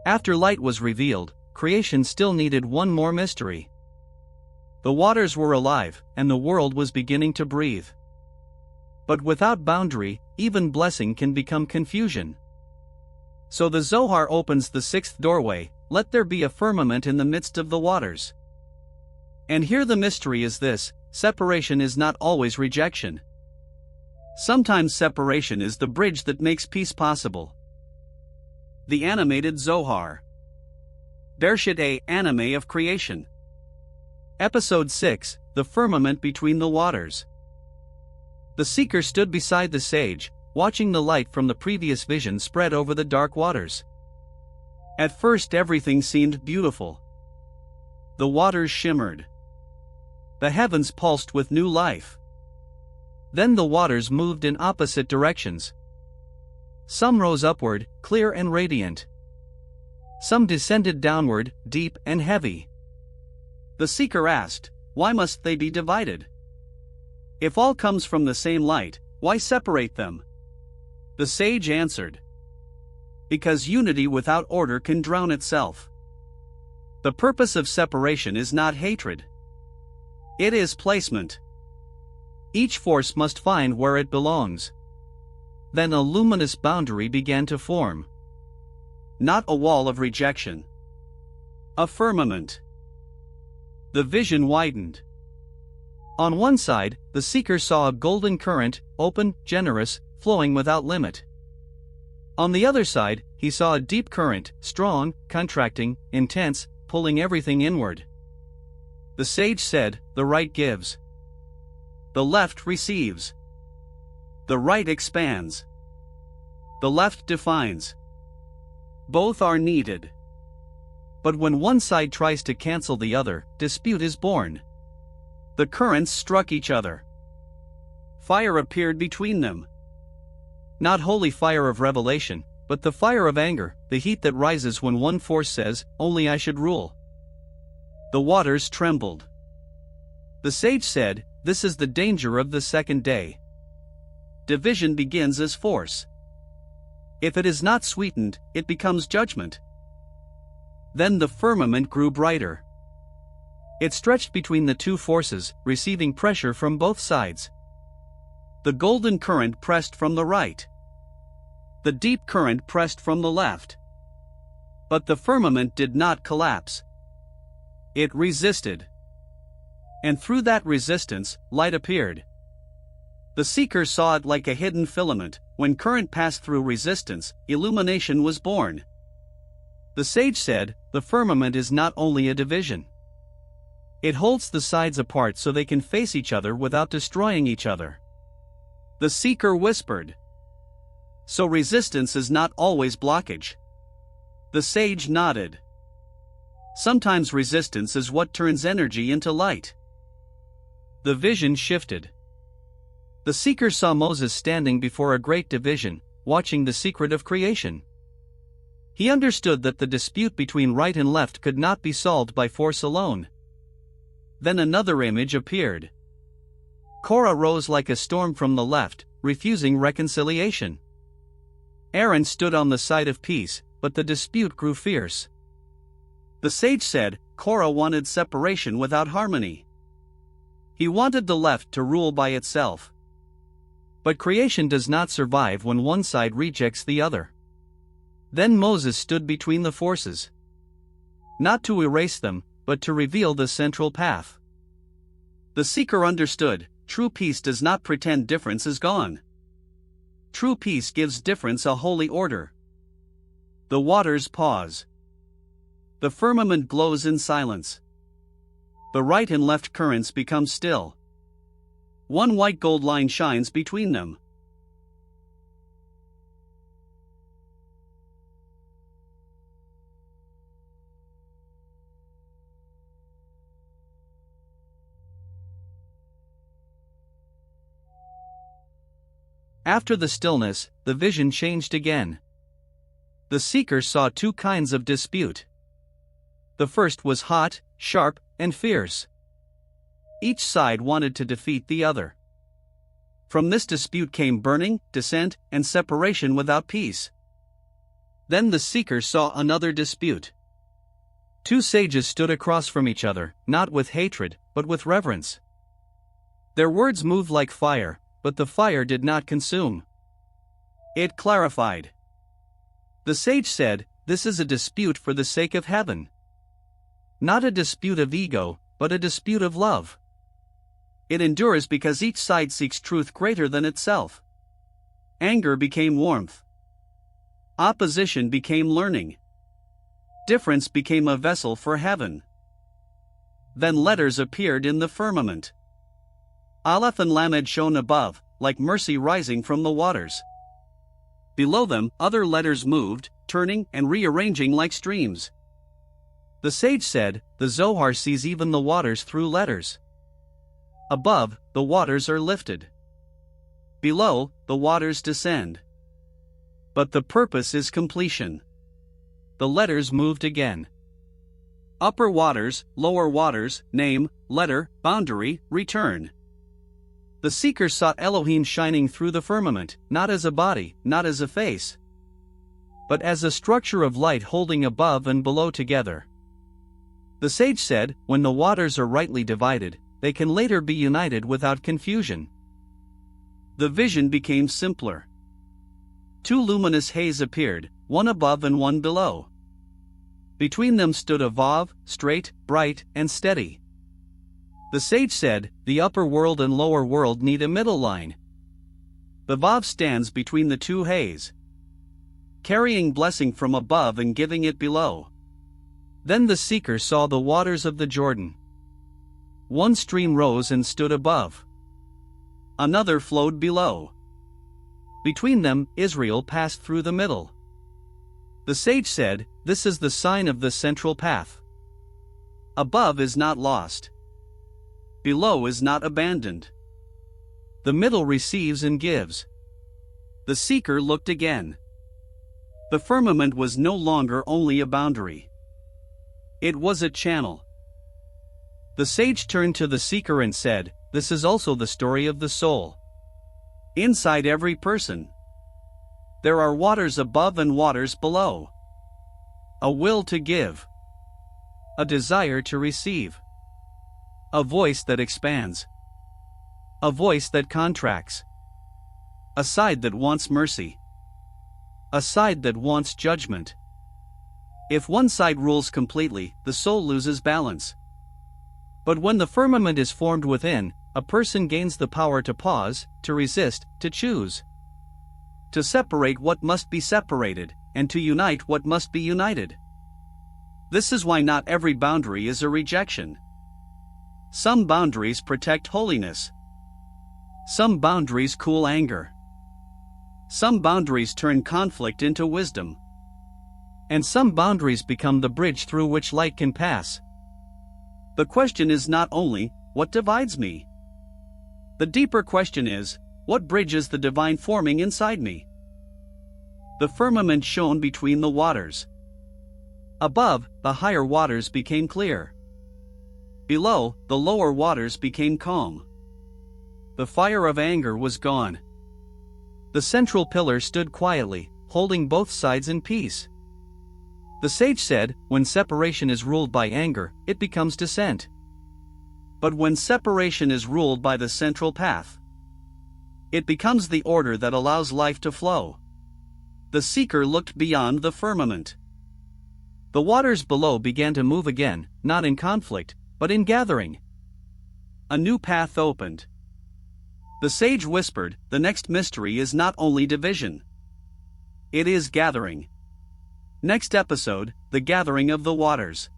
After light was revealed, creation still needed one more mystery. The waters were alive, and the world was beginning to breathe. But without boundary, even blessing can become confusion. So the Zohar opens the sixth doorway: let there be a firmament in the midst of the waters. And here the mystery is this: separation is not always rejection. Sometimes separation is the bridge that makes peace possible. The Animated Zohar Bereshit A, Anime of Creation. Episode 6, The Firmament Between the Waters. The seeker stood beside the sage, watching the light from the previous vision spread over the dark waters. At first everything seemed beautiful. The waters shimmered. The heavens pulsed with new life. Then the waters moved in opposite directions. Some rose upward, clear and radiant. Some descended downward, deep and heavy. The seeker asked, why must they be divided? If all comes from the same light, why separate them? The sage answered, because unity without order can drown itself. The purpose of separation is not hatred. It is placement. Each force must find where it belongs. Then a luminous boundary began to form. Not a wall of rejection. A firmament. The vision widened. On one side, the seeker saw a golden current, open, generous, flowing without limit. On the other side, he saw a deep current, strong, contracting, intense, pulling everything inward. The sage said, the right gives. The left receives. The right expands. The left defines. Both are needed. But when one side tries to cancel the other, dispute is born. The currents struck each other. Fire appeared between them. Not holy fire of revelation, but the fire of anger, the heat that rises when one force says, only I should rule. The waters trembled. The sage said, this is the danger of the second day. Division begins as force. If it is not sweetened, it becomes judgment. Then the firmament grew brighter. It stretched between the two forces, receiving pressure from both sides. The golden current pressed from the right. The deep current pressed from the left. But the firmament did not collapse. It resisted. And through that resistance, light appeared. The seeker saw it like a hidden filament. When current passed through resistance, illumination was born. The sage said, the firmament is not only a division. It holds the sides apart so they can face each other without destroying each other. The seeker whispered, so resistance is not always blockage. The sage nodded. Sometimes resistance is what turns energy into light. The vision shifted. The seeker saw Moses standing before a great division, watching the secret of creation. He understood that the dispute between right and left could not be solved by force alone. Then another image appeared. Korah rose like a storm from the left, refusing reconciliation. Aaron stood on the side of peace, but the dispute grew fierce. The sage said, Korah wanted separation without harmony. He wanted the left to rule by itself. But creation does not survive when one side rejects the other. Then Moses stood between the forces. Not to erase them, but to reveal the central path. The seeker understood, true peace does not pretend difference is gone. True peace gives difference a holy order. The waters pause. The firmament glows in silence. The right and left currents become still. One white gold line shines between them. After the stillness, the vision changed again. The seeker saw two kinds of dispute. The first was hot, sharp, and fierce. Each side wanted to defeat the other. From this dispute came burning, dissent, and separation without peace. Then the seeker saw another dispute. Two sages stood across from each other, not with hatred, but with reverence. Their words moved like fire, but the fire did not consume. It clarified. The sage said, "This is a dispute for the sake of heaven. Not a dispute of ego, but a dispute of love. It endures because each side seeks truth greater than itself." Anger became warmth. Opposition became learning. Difference became a vessel for heaven. Then letters appeared in the firmament. Aleph and Lamed shone above, like mercy rising from the waters. Below them, other letters moved, turning and rearranging like streams. The sage said, "The Zohar sees even the waters through letters. Above, the waters are lifted. Below, the waters descend. But the purpose is completion." The letters moved again. Upper waters, lower waters, name, letter, boundary, return. The seeker sought Elohim shining through the firmament, not as a body, not as a face, but as a structure of light holding above and below together. The sage said, "When the waters are rightly divided, they can later be united without confusion." The vision became simpler. Two luminous haze appeared, one above and one below. Between them stood a vav, straight, bright, and steady. The sage said, "The upper world and lower world need a middle line." The vav stands between the two haze, carrying blessing from above and giving it below. Then the seeker saw the waters of the Jordan. One stream rose and stood above. Another flowed below. Between them, Israel passed through the middle. The sage said, "This is the sign of the central path. Above is not lost. Below is not abandoned. The middle receives and gives." The seeker looked again. The firmament was no longer only a boundary. It was a channel. The sage turned to the seeker and said, "This is also the story of the soul. Inside every person, there are waters above and waters below. A will to give. A desire to receive. A voice that expands. A voice that contracts. A side that wants mercy. A side that wants judgment. If one side rules completely, the soul loses balance. But when the firmament is formed within, a person gains the power to pause, to resist, to choose. To separate what must be separated, and to unite what must be united. This is why not every boundary is a rejection. Some boundaries protect holiness. Some boundaries cool anger. Some boundaries turn conflict into wisdom. And some boundaries become the bridge through which light can pass. The question is not only, what divides me? The deeper question is, what bridge is the divine forming inside me? The firmament shone between the waters. Above, the higher waters became clear. Below, the lower waters became calm. The fire of anger was gone. The central pillar stood quietly, holding both sides in peace. The sage said, "When separation is ruled by anger, it becomes dissent. But when separation is ruled by the central path, it becomes the order that allows life to flow." The seeker looked beyond the firmament. The waters below began to move again, not in conflict, but in gathering. A new path opened. The sage whispered, "The next mystery is not only division. It is gathering." Next episode, the gathering of the waters.